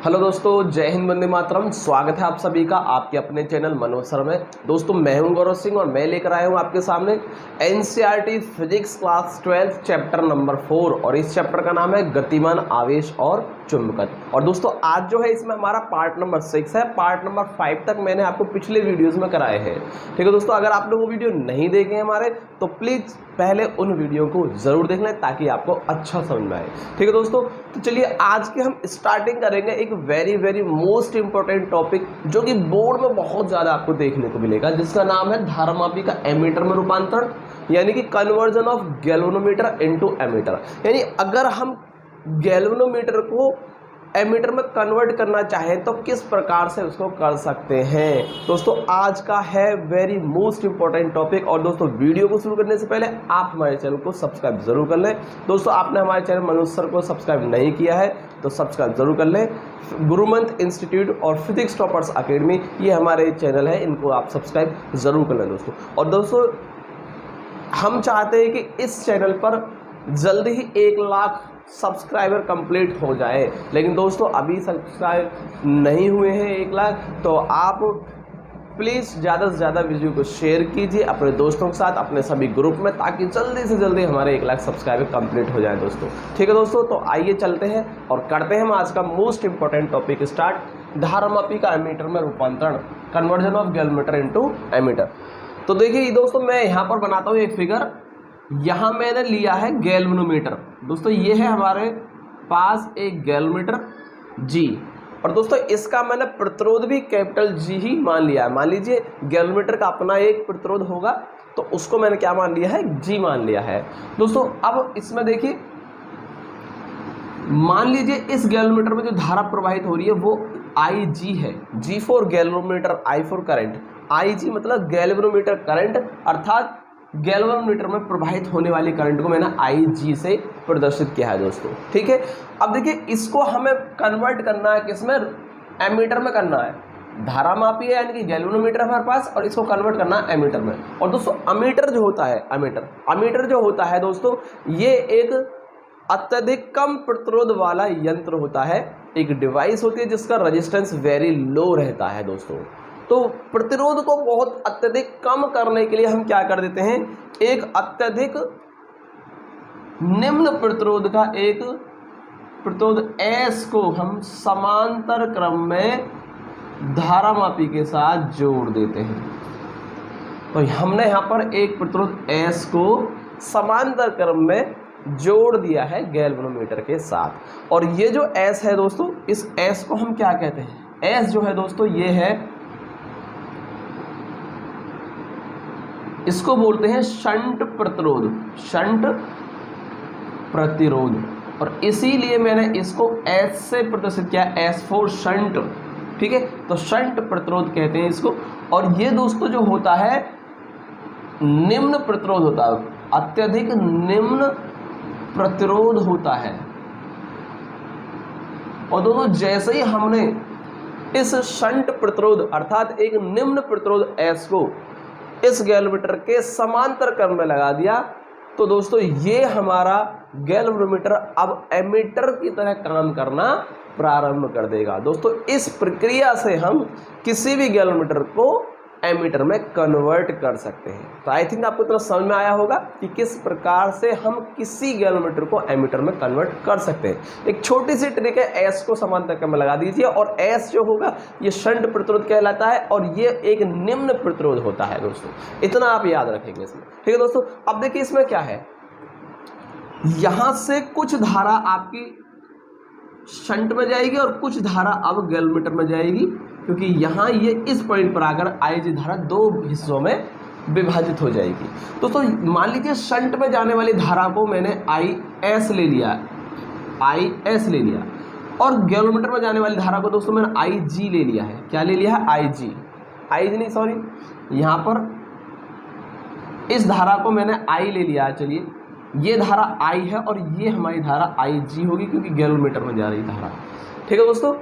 Hello दोस्तों, जय हिंद, वंदे मातरम। स्वागत है आप सभी का आपके अपने चैनल मनोज सर में। दोस्तों मैं हूं गौरव सिंह और मैं लेकर आया हूं आपके सामने NCERT physics class 12 chapter number 4 और इस चैप्टर का नाम है गतिमान, आवेश और चुंबकत्व। और दोस्तों आज जो है इसमें हमारा पार्ट नंबर 6 है। पार्ट नंबर 5 तक मैंने आपको पिछले वीडियोस में कराए हैं। ठीक है दोस्तों, अगर आपने वो वीडियो नहीं देखे हैं हमारे तो प्लीज़ पहले उन वीडियो को जरूर देख लें ताकि आपको अच्छा समझ में आए। ठीक है दोस्तों, तो चलिए आज के हम स्टार्टिंग करेंगे एक वेरी मोस्ट इंपॉर्टेंट टॉपिक जो कि बोर्ड में बहुत ज़्यादा आपको देखने को मिलेगा, जिसका नाम है धारामापी का एमीटर में रूपांतरण, यानी कि conversion of galvanometer into ammeter. यानी अगर हम गैल्वेनोमीटर को एमीटर में कन्वर्ट करना चाहें तो किस प्रकार से उसको कर सकते हैं। दोस्तों आज का है वेरी मोस्ट इंपॉर्टेंट टॉपिक। और दोस्तों वीडियो को शुरू करने से पहले आप हमारे चैनल को सब्सक्राइब जरूर कर लें। दोस्तों आपने हमारे चैनल मनोज सर को सब्सक्राइब नहीं किया है तो सब्सक्राइब जरूर कर लें। गुरुमंत्र इंस्टीट्यूट और फिजिक्स टॉपर्स अकेडमी ये हमारे चैनल है, इनको आप सब्सक्राइब जरूर कर लें दोस्तों। और दोस्तों हम चाहते हैं कि इस चैनल पर जल्दी ही 1 लाख सब्सक्राइबर कंप्लीट हो जाए, लेकिन दोस्तों अभी सब्सक्राइब नहीं हुए हैं 1 लाख। तो आप प्लीज़ ज़्यादा से ज़्यादा वीडियो को शेयर कीजिए अपने दोस्तों के साथ, अपने सभी ग्रुप में, ताकि जल्दी से जल्दी हमारे 1 लाख सब्सक्राइबर कंप्लीट हो जाए दोस्तों। ठीक है दोस्तों, तो आइए चलते हैं और करते हैं हम आज का मोस्ट इंपॉर्टेंट टॉपिक स्टार्ट, धारामापी का एमीटर में रूपांतरण, conversion of galvanometer into ammeter. तो देखिए दोस्तों मैं यहाँ पर बनाता हूँ एक फिगर। यहाँ मैंने लिया है गैल्वेनोमीटर। दोस्तों ये है हमारे पास एक गैल्वेनोमीटर G, और दोस्तों इसका मैंने प्रतिरोध भी कैपिटल G ही मान लिया है। मान लीजिए गैल्वेनोमीटर का अपना एक प्रतिरोध होगा तो उसको मैंने क्या मान लिया है, G मान लिया है। दोस्तों अब इसमें देखिए, मान लीजिए इस गैल्वेनोमीटर में जो धारा प्रवाहित हो रही है वो IG है। G for galvanometer, I for current. IG मतलब गैल्वेनोमीटर करंट, अर्थात गैल्वेनोमीटर में प्रवाहित होने वाली करंट को मैंने IG से प्रदर्शित किया है दोस्तों। ठीक है, अब देखिए इसको हमें कन्वर्ट करना है किसमें, एमीटर में करना है। धारामापी है यानी कि गैल्वेनोमीटर हमारे पास, और इसको कन्वर्ट करना है एमीटर में। और दोस्तों अमीटर जो होता है, अमीटर जो होता है दोस्तों, ये एक अत्यधिक कम प्रतिरोध वाला यंत्र होता है, एक डिवाइस होती है जिसका रेजिस्टेंस वेरी लो रहता है दोस्तों। तो प्रतिरोध को बहुत अत्यधिक कम करने के लिए हम क्या कर देते हैं, एक अत्यधिक निम्न प्रतिरोध का एक प्रतिरोध S को हम समांतर क्रम में धारामापी के साथ जोड़ देते हैं। तो हमने यहाँ पर एक प्रतिरोध S को समांतर क्रम में जोड़ दिया है गैल्वेनोमीटर के साथ। और ये जो S है दोस्तों, इस S को हम क्या कहते हैं, S जो है दोस्तों ये है, इसको बोलते हैं शंट प्रतिरोध, शंट प्रतिरोध। और इसीलिए मैंने इसको S से प्रदर्शित किया, S फॉर शंट। ठीक है, तो शंट प्रतिरोध कहते हैं इसको। और ये दोस्तों जो होता है निम्न प्रतिरोध होता है, अत्यधिक निम्न प्रतिरोध होता है। और दोस्तों जैसे ही हमने इस शंट प्रतिरोध अर्थात एक निम्न प्रतिरोध S को इस गैल्वेनोमीटर के समांतर क्रम में लगा दिया, तो दोस्तों ये हमारा गैल्वेनोमीटर अब एमीटर की तरह काम करना प्रारंभ कर देगा। दोस्तों इस प्रक्रिया से हम किसी भी गैल्वेनोमीटर को एमीटर में कन्वर्ट कर सकते हैं। तो आई थिंक आपको इतना समझ में आया होगा कि किस प्रकार से हम किसी गैल्वेनोमीटर को एमीटर में कन्वर्ट कर सकते हैं। एक छोटी सी ट्रिक है, S को समांतर क्रम में लगा दीजिए, और S जो होगा ये शंट प्रतिरोध कहलाता है, और ये एक निम्न प्रतिरोध होता है दोस्तों। इतना आप याद रखेंगे इसमें। ठीक है दोस्तों, अब देखिए इसमें क्या है, यहां से कुछ धारा आपकी शंट में जाएगी और कुछ धारा अब गैल्वेनोमीटर में जाएगी, क्योंकि यहाँ ये इस पॉइंट पर आकर IG धारा 2 हिस्सों में विभाजित हो जाएगी। दोस्तों मान लीजिए शंट में जाने वाली धारा को मैंने IS ले लिया, IS ले लिया, और गैल्वेनोमीटर में जाने वाली धारा को दोस्तों मैंने IG ले लिया है। क्या ले लिया है, IG नहीं सॉरी, यहाँ पर इस धारा को मैंने I ले लिया। चलिए ये धारा I है और ये हमारी धारा IG होगी, क्योंकि गैल्वेनोमीटर में जा रही धारा। ठीक है दोस्तों,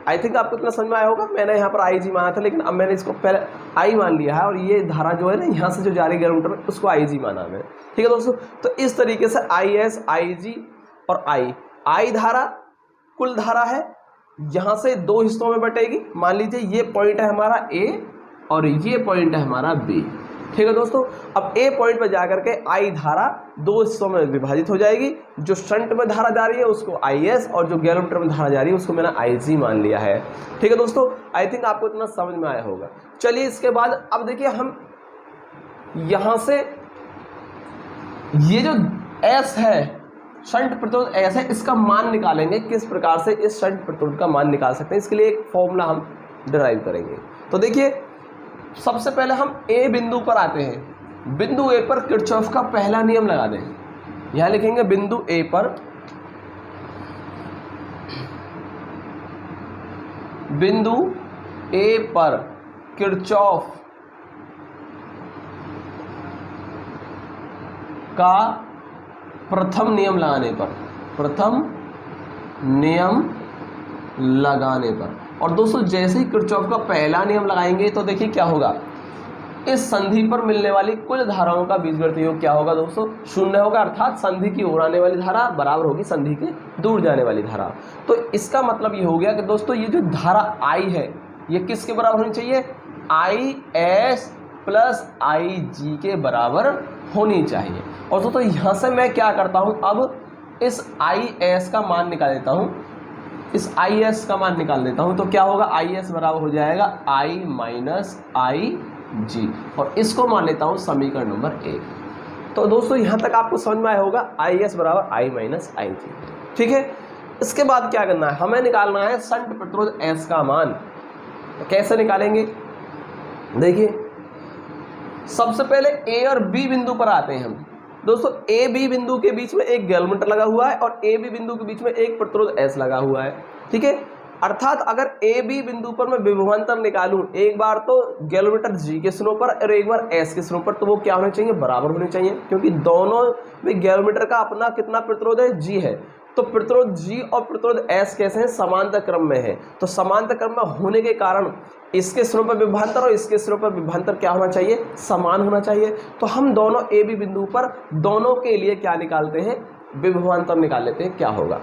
आई थिंक आपको इतना समझ में आया होगा। मैंने यहाँ पर IG माना था, लेकिन अब मैंने इसको पहले I मान लिया है, और ये धारा जो है ना यहाँ से जो जा रही है गैल्वेनोमीटर में, उसको IG माना है। ठीक है दोस्तों, तो इस तरीके से IS, IG और I धारा कुल धारा है, यहां से दो हिस्सों में बटेगी। मान लीजिए ये पॉइंट है हमारा ए और ये पॉइंट है हमारा बी, ठीक है दोस्तों। अब ए पॉइंट पर जाकर के आई धारा दो हिस्सों में विभाजित हो जाएगी। जो शंट में धारा जा रही है उसको IS और जो गैलोमीटर में धारा जा रही है उसको मैंने IG मान लिया है, ठीक है दोस्तों। आई थिंक आपको इतना समझ में आया होगा। चलिए इसके बाद अब देखिए हम यहां से ये जो S है, शंट प्रतिरोध S है, इसका मान निकालेंगे। किस प्रकार से इस शंट प्रतिरोध का मान निकाल सकते हैं, इसके लिए एक फॉर्मूला हम डिराइव करेंगे। तो देखिए सबसे पहले हम ए बिंदु पर आते हैं। बिंदु ए पर किरचॉफ का पहला नियम लगा दें। यहां लिखेंगे बिंदु ए पर, बिंदु ए पर किरचॉफ का प्रथम नियम लगाने पर, प्रथम नियम लगाने पर। और दोस्तों जैसे ही किरचॉफ का पहला नियम लगाएंगे तो देखिए क्या होगा, इस संधि पर मिलने वाली कुल धाराओं का बीजगणित योग क्या होगा दोस्तों, शून्य होगा। अर्थात संधि की ओर आने वाली धारा बराबर होगी संधि के दूर जाने वाली धारा। तो इसका मतलब ये हो गया कि दोस्तों ये जो धारा I है ये किसके बराबर होनी चाहिए, IS प्लस IG के बराबर होनी चाहिए। और दोस्तों यहाँ से मैं क्या करता हूँ, अब इस IS का मान निकाल देता हूँ, इस IS का मान निकाल देता हूँ। तो क्या होगा, IS बराबर हो जाएगा I माइनस IG, और इसको मान लेता हूँ समीकरण नंबर 1। तो दोस्तों यहाँ तक आपको समझ में आया होगा, IS बराबर I माइनस IG, ठीक है। इसके बाद क्या करना है, हमें निकालना है शंट प्रतिरोध S का मान। तो कैसे निकालेंगे, देखिए सबसे पहले A और B बिंदु पर आते हैं हम। दोस्तों A B बिंदु के बीच में एक गैलोमीटर लगा हुआ है और A B बिंदु के बीच में एक प्रतिरोध S लगा हुआ है, ठीक है। अर्थात अगर A B बिंदु पर मैं विभवांतर निकालूं, एक बार तो गैलोमीटर G के सिरों पर और एक बार S के सिरों पर, तो वो क्या होने चाहिए, बराबर होने चाहिए, क्योंकि दोनों में गैलोमीटर का अपना कितना प्रतिरोध है, G है। तो प्रतिरोध G और प्रतिरोध S कैसे हैं, समांतर क्रम में है। तो समांतर क्रम में होने के कारण इसके सिरों पर विभवांतर और इसके सिरों पर विभवांतर क्या होना चाहिए, समान होना चाहिए। तो हम दोनों A B बिंदु पर दोनों के लिए क्या निकालते हैं, विभवांतर निकाल लेते हैं, क्या होगा।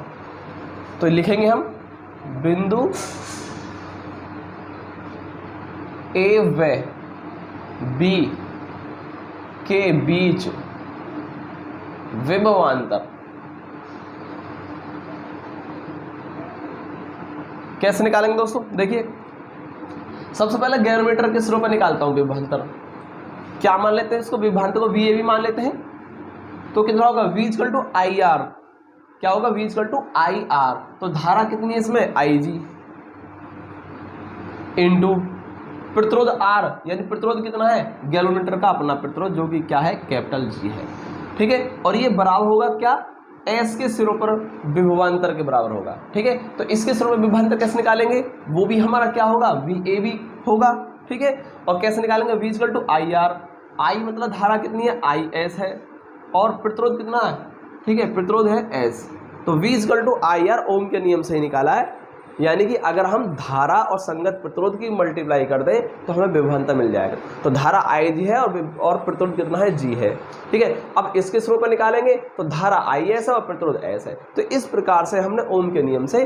तो लिखेंगे हम बिंदु A व B के बीच विभवांतर कैसे निकालेंगे दोस्तों, देखिए सबसे पहले गैलोमीटर के सिरों पर निकालता हूं विभवांतर। क्या मान लेते हैं इसको, विभवांतर को VAB मान लेते हैं। तो कितना होगा, V इक्वल टू IR, क्या होगा, V इक्वल टू IR। तो धारा कितनी है इसमें, IG, इंटू प्रतिरोध R, यानी प्रतिरोध कितना है, गैलोमीटर का अपना प्रतिरोध जो कि क्या है, कैपिटल G है, ठीक है। और ये बराबर होगा क्या, S के सिरों पर विभवांतर के बराबर होगा, ठीक है। तो इसके सिरों पर विभवांतर कैसे निकालेंगे, वो भी हमारा क्या होगा, VAB होगा, ठीक है। और कैसे निकालेंगे, V equal to IR, I मतलब धारा कितनी है, IS है, और प्रतिरोध कितना है, ठीक है, प्रतिरोध है S। तो V इक्वल टू IR ओम के नियम से ही निकाला है, यानी कि अगर हम धारा और संगत प्रतिरोध की मल्टीप्लाई कर दें तो हमें विभवांतर मिल जाएगा। तो धारा IG है और प्रतिरोध कितना है, G है, ठीक है। अब इसके सिरों पर निकालेंगे तो धारा IS है और प्रतिरोध S है। तो इस प्रकार से हमने ओम के नियम से,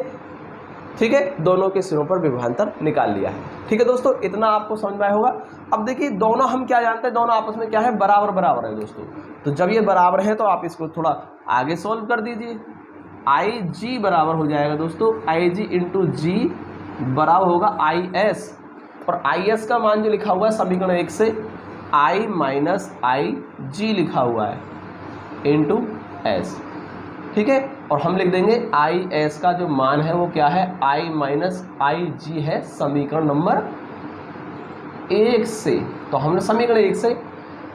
ठीक है, दोनों के सिरों पर विभवांतर निकाल लिया है, ठीक है दोस्तों। इतना आपको समझ में आया होगा। अब देखिए दोनों हम क्या जानते हैं, दोनों आपस में क्या है, बराबर बराबर है दोस्तों। तो जब ये बराबर है तो आप इसको थोड़ा आगे सोल्व कर दीजिए। IG बराबर हो जाएगा दोस्तों, IG इंटू G बराबर होगा IS, और IS का मान जो लिखा हुआ है समीकरण 1 से I माइनस IG लिखा हुआ है इंटू S, ठीक है। और हम लिख देंगे IS का जो मान है वो क्या है, I माइनस IG है समीकरण नंबर 1 से। तो हमने समीकरण 1 से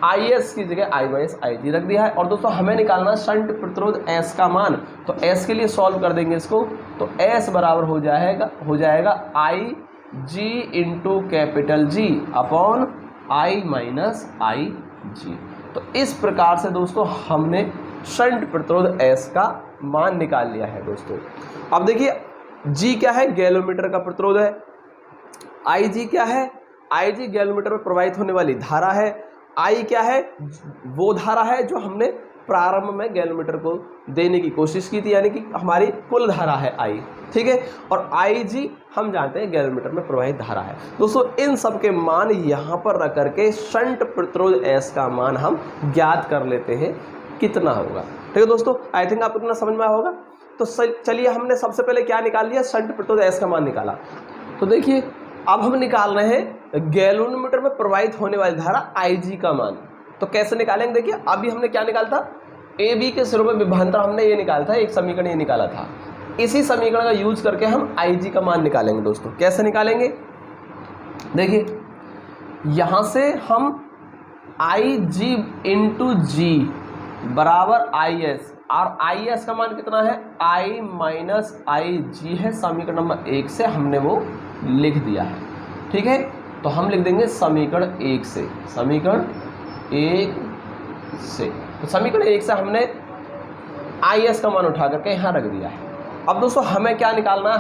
IS की जगह I माइनस IG रख दिया है। और दोस्तों हमें निकालना शंट प्रतिरोध S का मान, तो S के लिए सॉल्व कर देंगे इसको। तो S बराबर हो जाएगा IG into capital G upon I minus IG। तो इस प्रकार से दोस्तों हमने शंट प्रतिरोध S का मान निकाल लिया है दोस्तों। अब देखिए G क्या है, गैलोमीटर का प्रतिरोध है। IG क्या है, IG गैलोमीटर में प्रवाहित होने वाली धारा है। I क्या है, वो धारा है जो हमने प्रारंभ में गैलोमीटर को देने की कोशिश की थी, यानी कि हमारी कुल धारा है I, ठीक है। और IG हम जानते हैं गैलोमीटर में प्रवाहित धारा है। दोस्तों इन सब के मान यहाँ पर रख करके शंट प्रतिरोध S का मान हम ज्ञात कर लेते हैं कितना होगा, ठीक है दोस्तों। आई थिंक आपको इतना समझ में आया होगा। तो चलिए हमने सबसे पहले क्या निकाल लिया, शंट प्रतिरोध S का मान निकाला। तो देखिए अब हम निकाल रहे हैं गैलोमीटर में प्रवाहित होने वाली धारा IG का मान। तो कैसे निकालेंगे, देखिए अभी हमने क्या निकाला था, AB के सिरों में विभवांतर हमने ये निकाला था, एक समीकरण ये निकाला था। इसी समीकरण का यूज करके हम IG का मान निकालेंगे दोस्तों। कैसे निकालेंगे, देखिए यहाँ से हम IG इंटू G बराबर IS, और IS का मान कितना है, I माइनस IG है, समीकरण नंबर 1 से हमने वो लिख दिया है, ठीक है। तो हम लिख देंगे समीकरण 1 से, समीकरण 1 से, तो समीकरण 1 से हमने IS का मान उठा करके यहाँ रख दिया है। अब दोस्तों हमें क्या निकालना है,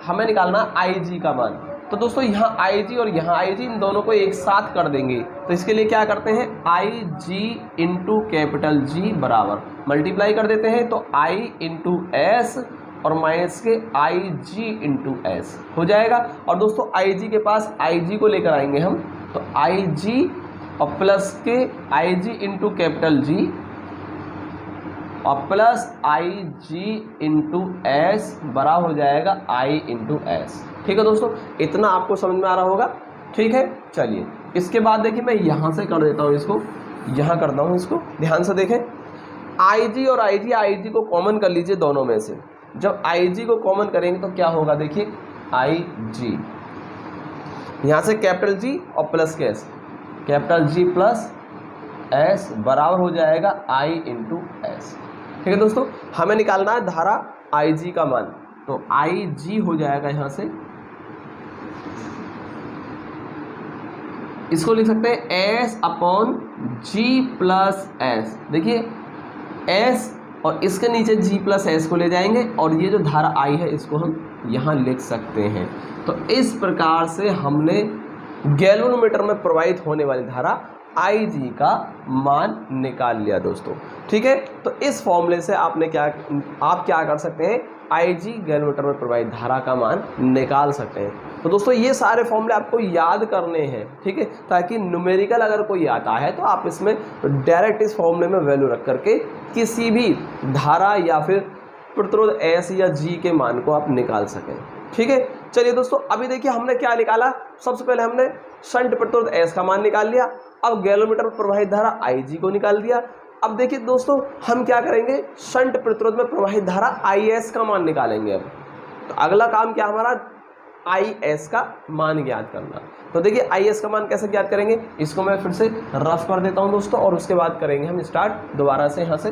हमें निकालना है IG का मान। तो दोस्तों यहाँ IG और यहाँ IG इन दोनों को एक साथ कर देंगे। तो इसके लिए क्या करते हैं, IG इंटू कैपिटल G बराबर मल्टीप्लाई कर देते हैं, तो I इंटू S और माइनस के IG इंटू S हो जाएगा। और दोस्तों IG के पास IG को लेकर आएंगे हम, तो IG और प्लस के IG इंटू कैपिटल G और प्लस IG इंटू S बड़ा हो जाएगा I इंटू S, ठीक है दोस्तों। इतना आपको समझ में आ रहा होगा, ठीक है। चलिए इसके बाद देखिए मैं यहाँ से कर देता हूँ, इसको यहाँ करता हूँ, इसको ध्यान से देखें। IG और IG को कॉमन कर लीजिए दोनों में से। जब IG को कॉमन करेंगे तो क्या होगा, देखिए IG यहाँ से कैपिटल G और प्लस के S, capital G plus S बराबर हो जाएगा I इंटू S, ठीक है दोस्तों। हमें निकालना है धारा IG का मान, तो IG हो जाएगा यहाँ से, इसको लिख सकते हैं S upon G plus S। देखिए S और इसके नीचे G प्लस S को ले जाएंगे, और ये जो धारा I है इसको हम यहाँ लिख सकते हैं। तो इस प्रकार से हमने गैलोमीटर में प्रवाहित होने वाली धारा IG का मान निकाल लिया दोस्तों, ठीक है। तो इस फॉर्मूले से आप क्या कर सकते हैं, IG गैलोमीटर में प्रवाहित धारा का मान निकाल सकते हैं। तो दोस्तों ये सारे फॉर्मूले आपको याद करने हैं, ठीक है, ताकि न्यूमेरिकल अगर कोई आता है तो आप इसमें डायरेक्ट इस फॉर्मूले में वैल्यू रख करके किसी भी धारा या फिर प्रतिरोध S या G के मान को आप निकाल सकें, ठीक है। चलिए दोस्तों अभी देखिए हमने क्या निकाला, सबसे पहले हमने शंट प्रतिरोध S का मान निकाल लिया, अब गैलोमीटर में प्रवाहित धारा IG को निकाल दिया। अब देखिए दोस्तों हम क्या करेंगे, शंट प्रतिरोध में प्रवाहित धारा IS का मान निकालेंगे। अब तो अगला काम क्या हमारा, IS का मान ज्ञात करना। तो देखिए IS का मान कैसे ज्ञात करेंगे, इसको मैं फिर से रफ कर देता हूं दोस्तों, और उसके बाद करेंगे हम स्टार्ट दोबारा से यहाँ से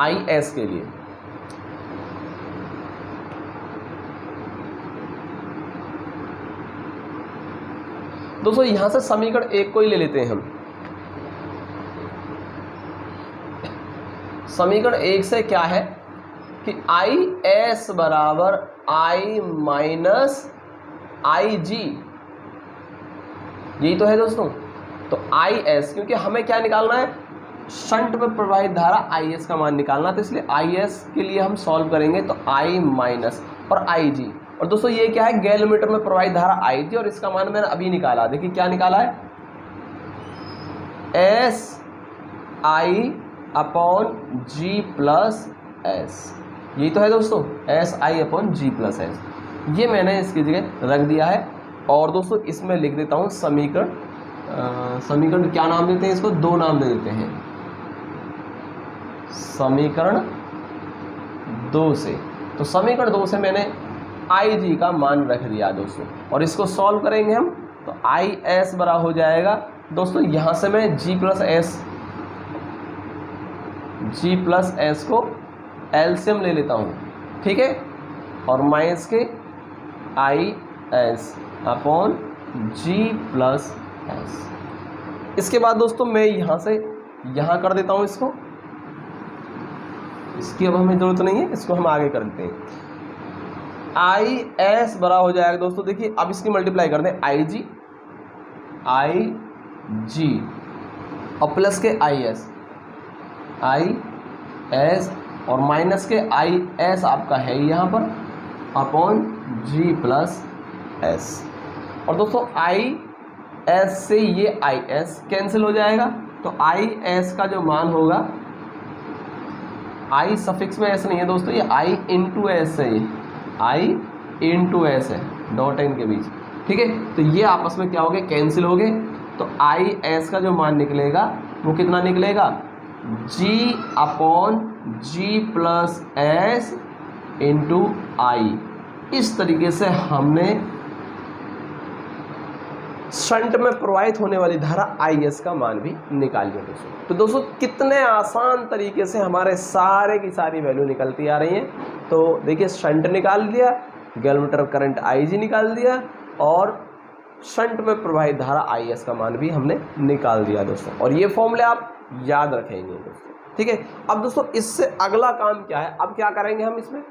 IS के लिए। दोस्तों यहां से समीकरण 1 को ही ले लेते हैं हम। समीकरण 1 से क्या है कि IS बराबर I माइनस IG, यही तो है दोस्तों। तो IS, क्योंकि हमें क्या निकालना है, शंट में प्रवाहित धारा IS का मान निकालना, तो इसलिए IS के लिए हम सॉल्व करेंगे, तो I माइनस और IG। और दोस्तों ये क्या है, गैलोमीटर में प्रवाहित धारा IG, और इसका मान मैंने अभी निकाला। देखिए क्या निकाला है, SI upon G plus S, यही तो है दोस्तों, SI upon G plus S। ये मैंने इसकी जगह रख दिया है। और दोस्तों इसमें लिख देता हूँ समीकरण, समीकरण क्या नाम देते हैं इसको, 2 नाम दे देते हैं, समीकरण 2 से। तो समीकरण 2 से मैंने IG का मान रख दिया दोस्तों, और इसको सॉल्व करेंगे हम, तो IS बड़ा हो जाएगा दोस्तों, यहाँ से मैं G प्लस S को एलसीएम ले लेता हूँ, ठीक है, और माइनस के IS upon G plus S। इसके बाद दोस्तों मैं यहाँ से यहाँ कर देता हूँ इसको, इसकी अब हमें ज़रूरत नहीं है, इसको हम आगे कर देते हैं। IS बड़ा हो जाएगा दोस्तों, देखिए अब इसकी मल्टीप्लाई कर दें, IG और प्लस के IS, आई एस और माइनस के आई एस आपका है यहाँ पर अपॉन जी प्लस एस। और दोस्तों आई एस से ये आई एस कैंसिल हो जाएगा, तो आई एस का जो मान होगा, आई सफिक्स में एस नहीं है दोस्तों, ये आई इंटू एस है, ये आई इंटू एस है डॉट एन के बीच, ठीक है। तो ये आपस में क्या हो गए, कैंसिल हो गए। तो आई एस का जो मान निकलेगा वो कितना निकलेगा, जी अपॉन जी प्लस एस इंटू आई। इस तरीके से हमने शंट में प्रवाहित होने वाली धारा आई एस का मान भी निकाल लिया दोस्तों। तो दोस्तों कितने आसान तरीके से हमारे सारे की सारी वैल्यू निकलती आ रही हैं। तो देखिए शंट निकाल दिया, गैलोमीटर करंट आई जी निकाल दिया और शंट में प्रवाहित धारा आई एस का मान भी हमने निकाल दिया दोस्तों। और ये फॉर्मूले आप याद रखेंगे दोस्तों, ठीक है। अब दोस्तों इससे अगला काम क्या है, अब क्या करेंगे हम इसमें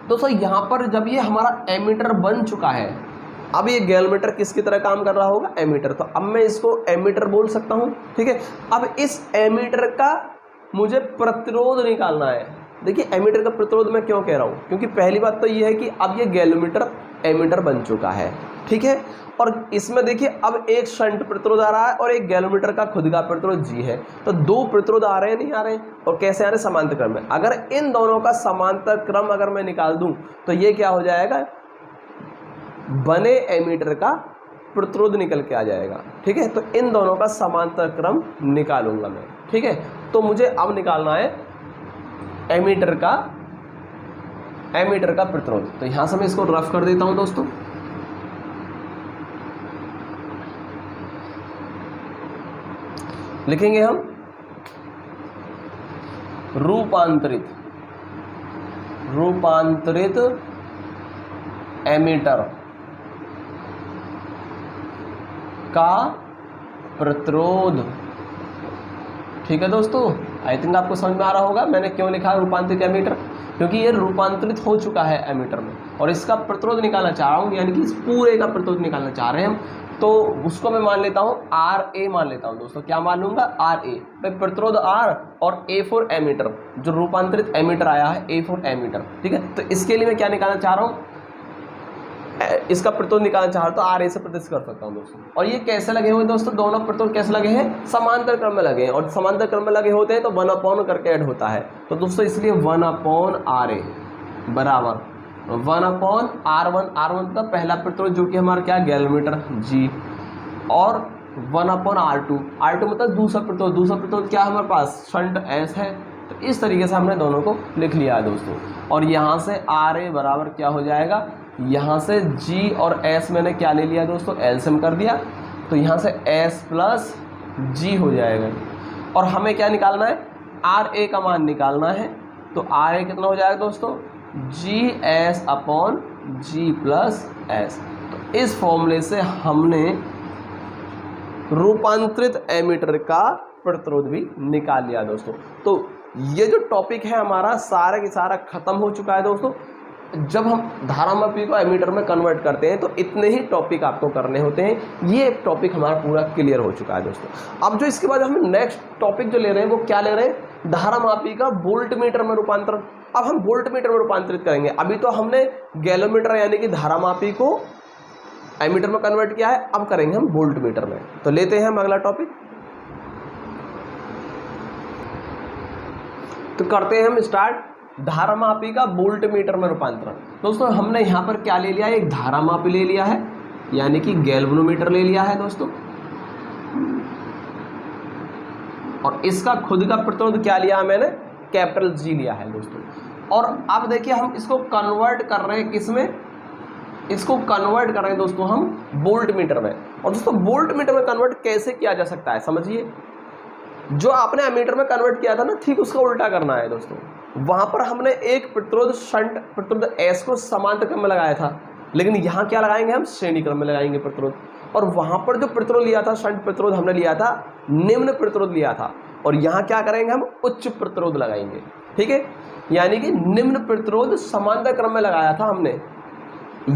दोस्तों, यहाँ पर जब ये हमारा एमीटर बन चुका है, अब ये गैलोमीटर किसकी तरह काम कर रहा होगा, एमीटर। तो अब मैं इसको एमीटर बोल सकता हूँ, ठीक है। अब इस एमीटर का मुझे प्रतिरोध निकालना है। देखिए एमीटर का प्रतिरोध मैं क्यों कह रहा हूँ, क्योंकि पहली बात तो ये है कि अब ये गैलोमीटर एमीटर बन चुका है, ठीक है। और इसमें देखिए अब एक शंट प्रतिरोध आ रहा है और एक गैलोमीटर का खुद का प्रतिरोध जी है। तो दो प्रतिरोध आ रहे हैं, नहीं आ रहे हैं, और कैसे आ रहे हैं, समांतर क्रम में। अगर इन दोनों का समांतर क्रम अगर मैं निकाल दूं तो ये क्या हो जाएगा, बने एमीटर का प्रतिरोध निकल के आ जाएगा, ठीक है। तो इन दोनों का समांतर क्रम निकालूंगा मैं, ठीक है। तो मुझे अब निकालना है एमीटर का प्रतिरोध। तो यहां से मैं इसको रफ कर देता हूं दोस्तों। लिखेंगे हम रूपांतरित एमीटर का प्रतिरोध, ठीक है दोस्तों। आई थिंक आपको समझ में आ रहा होगा मैंने क्यों लिखा रूपांतरित एमीटर, क्योंकि ये रूपांतरित हो चुका है एमीटर में और इसका प्रतिरोध निकालना चाह रहा हूँ, यानी कि इस पूरे का प्रतिरोध निकालना चाह रहे हैं हम। तो उसको मैं मान लेता हूँ आर ए मान लेता हूँ दोस्तों। क्या मान लूंगा, आर ए। भाई प्रतिरोध आर और ए फॉर एमीटर, जो रूपांतरित एमीटर आया है ए फॉर एमीटर, ठीक है। तो इसके लिए मैं क्या निकालना चाह रहा हूँ, इसका प्रतिरोध निकालना चाह रहा हूं, तो आर ए से प्रदर्शित कर सकता हूं दोस्तों। और ये कैसे लगे हुए दोस्तों, दोनों प्रतिरोध कैसे लगे हैं, समांतर क्रम में लगे हैं। और समांतर क्रम में लगे होते हैं तो 1 करके ऐड होता है। तो दोस्तों इसलिए 1 आर ए बराबर 1 R1 का पहला प्रतिरोध जो कि हमारा क्या, गैलोमीटर जी, और 1 R2 मतलब दूसरा प्रतिरोध क्या हमारे पास, शंट एस है। तो इस तरीके से हमने दोनों को लिख लिया है दोस्तों। और यहाँ से आर ए बराबर क्या हो जाएगा, यहाँ से G और S मैंने क्या ले लिया दोस्तों, एलसीएम कर दिया। तो यहाँ से S प्लस G हो जाएगा। और हमें क्या निकालना है, RA का मान निकालना है। तो RA कितना हो जाएगा दोस्तों, GS upon G plus S। तो इस फॉर्मूले से हमने रूपांतरित एमीटर का प्रतिरोध भी निकाल लिया दोस्तों। तो ये जो टॉपिक है हमारा सारा की सारा खत्म हो चुका है दोस्तों। जब हम धारामापी को एमीटर में कन्वर्ट करते हैं तो इतने ही टॉपिक आपको करने होते हैं। ये एक टॉपिक हमारा पूरा क्लियर हो चुका है दोस्तों। अब जो इसके बाद हम नेक्स्ट टॉपिक जो ले रहे हैं वो क्या ले रहे हैं, धारामापी का वोल्ट मीटर में रूपांतरण। अब हम वोल्ट मीटर में रूपांतरित करेंगे। अभी तो हमने गैलोमीटर यानी कि धारामापी को एमीटर में कन्वर्ट किया है, अब करेंगे हम वोल्ट मीटर में। तो लेते हैं हम अगला टॉपिक, तो करते हैं हम स्टार्ट धारामापी का वोल्ट मीटर में रूपांतरण। दोस्तों हमने यहाँ पर क्या ले लिया है, एक धारामापी ले लिया है यानी कि गैल्वेनोमीटर ले लिया है दोस्तों, और इसका खुद का प्रतिरोध क्या लिया मैंने, कैपिटल G लिया है दोस्तों। और अब देखिए हम इसको कन्वर्ट कर रहे हैं किसमें, इसको कन्वर्ट कर रहे हैं दोस्तों हम वोल्ट मीटर में। और दोस्तों वोल्ट मीटर में कन्वर्ट कैसे किया जा सकता है समझिए, जो आपने एमीटर में कन्वर्ट किया था ना, ठीक उसका उल्टा करना है दोस्तों। वहां पर हमने एक प्रतिरोध शंट प्रतिरोध S को समांतर क्रम में लगाया था, लेकिन यहाँ क्या लगाएंगे हम, श्रेणी क्रम में लगाएंगे प्रतिरोध। और वहां पर जो प्रतिरोध लिया था शंट प्रतिरोध हमने लिया था निम्न प्रतिरोध लिया था, और यहाँ क्या करेंगे हम, उच्च प्रतिरोध लगाएंगे, ठीक है। यानी कि निम्न प्रतिरोध समांतर क्रम में लगाया था हमने,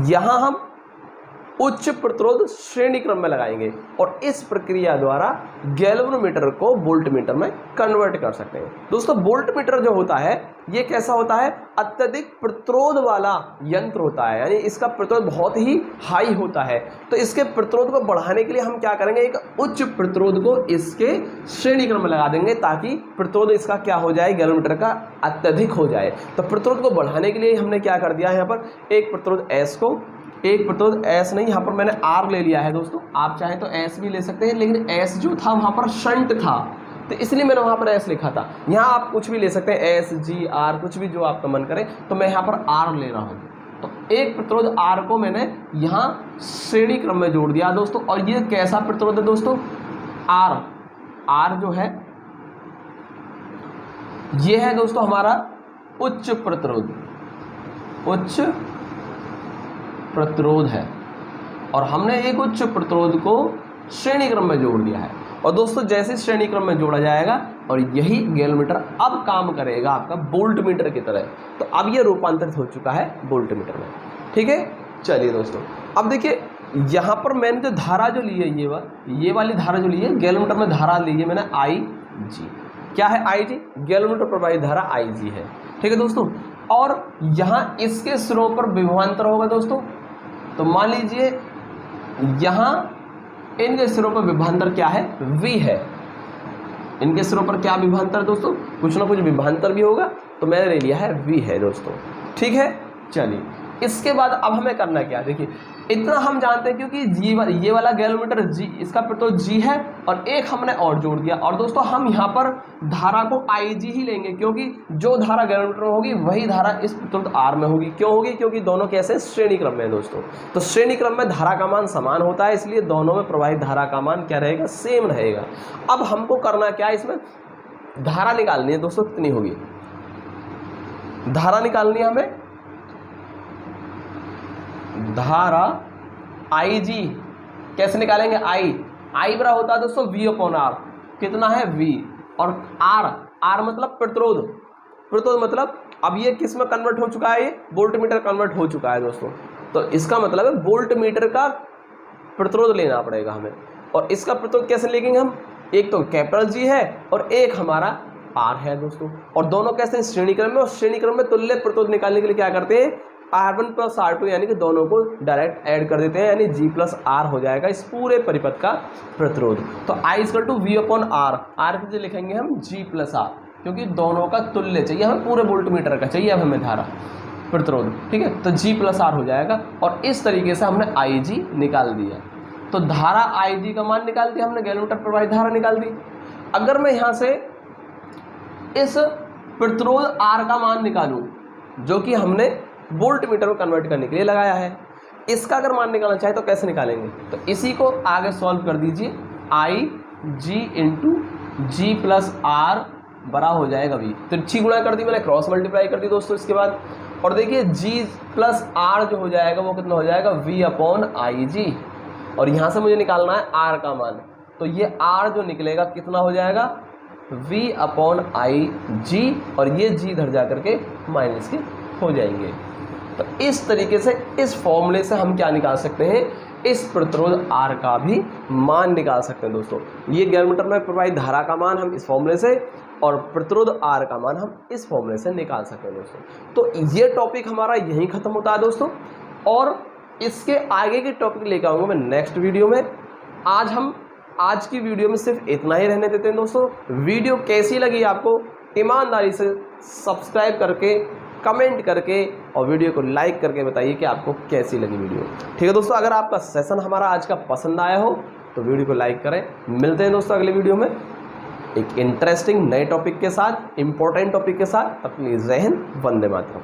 यहाँ हम उच्च प्रतिरोध श्रेणी क्रम में लगाएंगे और इस प्रक्रिया द्वारा गैल्वेनोमीटर को वोल्टमीटर में कन्वर्ट कर सकते हैं। दोस्तों वोल्टमीटर जो होता है ये कैसा होता है, अत्यधिक प्रतिरोध वाला यंत्र होता है, यानी इसका प्रतिरोध बहुत ही हाई होता है। तो इसके प्रतिरोध को बढ़ाने के लिए हम क्या करेंगे, एक उच्च प्रतिरोध को इसके श्रेणी क्रम में लगा देंगे ताकि प्रतिरोध इसका क्या हो जाए, गैल्वेनोमीटर का अत्यधिक हो जाए। तो प्रतिरोध को बढ़ाने के लिए हमने क्या कर दिया है, यहाँ पर एक प्रतिरोध S को, एक प्रतिरोध S नहीं, यहाँ पर मैंने R ले लिया है दोस्तों, आप चाहे तो S भी ले सकते हैं, लेकिन S जो था वहाँ पर शंट था तो इसलिए मैंने वहाँ पर S लिखा था। यहाँ आप कुछ भी ले सकते हैं, S G R कुछ भी जो आपका मन करे, तो मैं यहाँ पर R ले रहा हूँ। तो एक प्रतिरोध R को मैंने यहाँ श्रेणी क्रम में जोड़ दिया दोस्तों। और ये कैसा प्रतिरोध है दोस्तों, R जो है ये है दोस्तों हमारा उच्च प्रतिरोध, उच्च प्रतिरोध है और हमने एक उच्च प्रतिरोध को श्रेणी क्रम में जोड़ दिया है। और दोस्तों जैसे श्रेणी क्रम में जोड़ा जाएगा और यही गैल्वेनोमीटर अब काम करेगा आपका वोल्टमीटर की तरह। तो अब ये रूपांतरित हो चुका है वोल्टमीटर में, ठीक है। चलिए दोस्तों अब देखिए यहाँ पर मैंने जो धारा जो ली है, ये वाली धारा जो ली है, गैल्वेनोमीटर में धारा ली है मैंने IG। क्या है IG, गैल्वेनोमीटर प्रवाहित धारा IG है, ठीक है दोस्तों। और यहाँ इसके सिरों पर विभवांतर होगा दोस्तों। तो मान लीजिए यहाँ इनके सिरों पर विभवांतर क्या है, V है। इनके सिरों पर क्या विभवांतर है दोस्तों, कुछ ना कुछ विभवांतर भी होगा, तो मैंने ले लिया है V है दोस्तों, ठीक है। चलिए इसके बाद अब हमें करना क्या, देखिए इतना हम जानते हैं क्योंकि ये वाला गैल्वेनोमीटर G, इसका प्रतिरोध G है और एक हमने और जोड़ दिया। और दोस्तों हम यहाँ पर धारा को IG ही लेंगे क्योंकि जो धारा गैल्वेनोमीटर में होगी वही धारा इस प्रतिरोध R में होगी। क्यों होगी, क्योंकि दोनों कैसे श्रेणी क्रम में है दोस्तों। तो श्रेणी क्रम में धारा का मान समान होता है, इसलिए दोनों में प्रवाहित धारा का मान क्या रहेगा, सेम रहेगा। अब हमको करना क्या है, इसमें धारा निकालनी है दोस्तों। कितनी होगी धारा निकालनी है हमें, धारा IG कैसे निकालेंगे, I बराबर होता है दोस्तों V/R। कितना है V, और R मतलब प्रतिरोध मतलब अब ये किस में कन्वर्ट हो चुका है, ये वोल्टमीटर कन्वर्ट हो चुका है दोस्तों। तो इसका मतलब है वोल्टमीटर का प्रतिरोध लेना पड़ेगा हमें। और इसका प्रतिरोध कैसे लेंगे हम, एक तो कैपिटल G है और एक हमारा R है दोस्तों। और दोनों कैसे श्रेणी क्रम में, और श्रेणी क्रम में तुल्य प्रतिरोध निकालने के लिए क्या करते हैं, R1 + R2 यानी कि दोनों को डायरेक्ट ऐड कर देते हैं, यानी G+R हो जाएगा इस पूरे परिपथ का प्रतिरोध। तो I = V/R, R की जगह लिखेंगे हम G+R, क्योंकि दोनों का तुल्य चाहिए हमें, पूरे वोल्टमीटर का चाहिए अब हमें धारा प्रतिरोध, ठीक है। तो G+R हो जाएगा और इस तरीके से हमने IG निकाल दिया। तो धारा IG का मान निकाल दिया हमने, गैल्वेनोमीटर प्रवाहित धारा निकाल दी। अगर मैं यहाँ से इस प्रतिरोध R का मान निकालूं जो कि हमने वोल्टमीटर को कन्वर्ट करने के लिए लगाया है, इसका अगर मान निकालना चाहे तो कैसे निकालेंगे, तो इसी को आगे सॉल्व कर दीजिए। IG × G+R बड़ा हो जाएगा V। तिरछी गुणा कर दी मैंने, क्रॉस मल्टीप्लाई कर दी दोस्तों इसके बाद। और देखिए G+R जो हो जाएगा वो कितना हो जाएगा, V/IG। और यहाँ से मुझे निकालना है R का मान, तो ये R जो निकलेगा कितना हो जाएगा, V/IG। और ये G इधर जा करके माइनस के हो जाएंगे। तो इस तरीके से इस फॉर्मूले से हम क्या निकाल सकते हैं, इस प्रतिरोध R का भी मान निकाल सकते हैं दोस्तों। ये गैल्वेनोमीटर में प्रवाहित धारा का मान हम इस फॉर्मूले से, और प्रतिरोध R का मान हम इस फॉर्मूले से निकाल सकते हैं दोस्तों। तो ये टॉपिक हमारा यहीं खत्म होता है दोस्तों, और इसके आगे के टॉपिक लेकर आऊँगा मैं नेक्स्ट वीडियो में। आज की वीडियो में सिर्फ इतना ही रहने देते हैं दोस्तों। वीडियो कैसी लगी आपको, ईमानदारी से सब्सक्राइब करके, कमेंट करके और वीडियो को लाइक करके बताइए कि आपको कैसी लगी वीडियो, ठीक है दोस्तों। अगर आपका सेशन हमारा आज का पसंद आया हो तो वीडियो को लाइक करें। मिलते हैं दोस्तों अगले वीडियो में एक इंटरेस्टिंग नए टॉपिक के साथ, इंपॉर्टेंट टॉपिक के साथ। अपनी जय हिंद, वंदे मातरम।